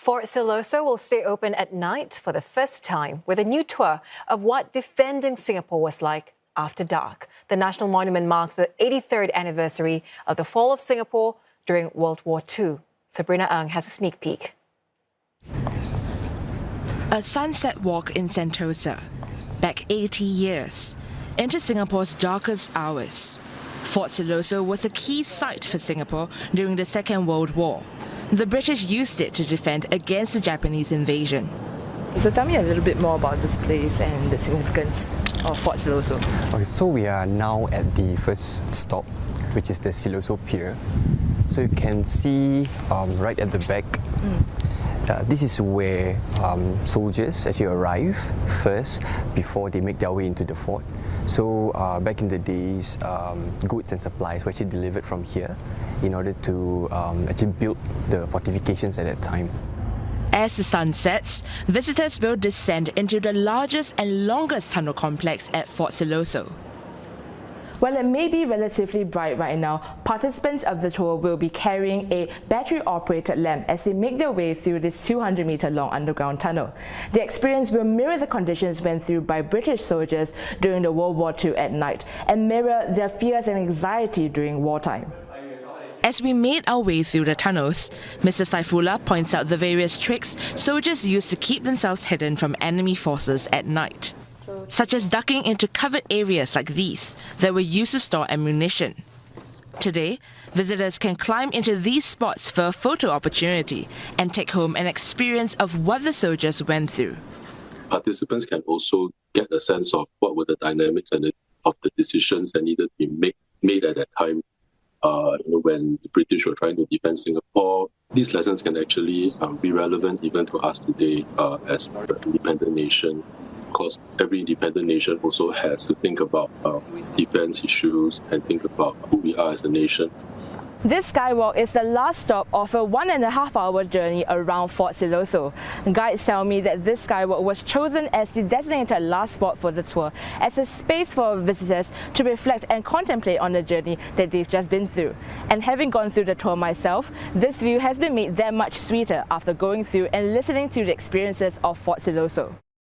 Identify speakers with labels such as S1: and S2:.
S1: Fort Siloso will stay open at night for the first time with a new tour of what defending Singapore was like after dark. The National Monument marks the 83rd anniversary of the fall of Singapore during World War II. Sabrina Ng has a sneak peek.
S2: A sunset walk in Sentosa, back 80 years, into Singapore's darkest hours. Fort Siloso was a key site for Singapore during the Second World War. The British used it to defend against the Japanese invasion.
S3: So tell me a little bit more about this place and the significance of Fort Siloso.
S4: Okay, so we are now at the first stop, which is the Siloso Pier. So you can see right at the back, this is where soldiers actually arrive first before they make their way into the fort. So back in the days, goods and supplies were actually delivered from here in order to actually build the fortifications at that time.
S2: As the sun sets, visitors will descend into the largest and longest tunnel complex at Fort Siloso. While it may be relatively bright right now, participants of the tour will be carrying a battery-operated lamp as they make their way through this 200-meter-long underground tunnel. The experience will mirror the conditions went through by British soldiers during the World War II at night and mirror their fears and anxiety during wartime. As we made our way through the tunnels, Mr. Saifullah points out the various tricks soldiers use to keep themselves hidden from enemy forces at night, such as ducking into covered areas like these that were used to store ammunition. Today, visitors can climb into these spots for a photo opportunity and take home an experience of what the soldiers went through.
S5: Participants can also get a sense of what were the dynamics and of the decisions that needed to be made at that time. When the British were trying to defend Singapore, these lessons can actually be relevant even to us today as an independent nation. Of course, every independent nation also has to think about defense issues and think about who we are as a nation.
S3: This skywalk is the last stop of a 1.5-hour journey around Fort Siloso. Guides tell me that this skywalk was chosen as the designated last spot for the tour, as a space for visitors to reflect and contemplate on the journey that they've just been through. And having gone through the tour myself, this view has been made that much sweeter after going through and listening to the experiences of Fort Siloso.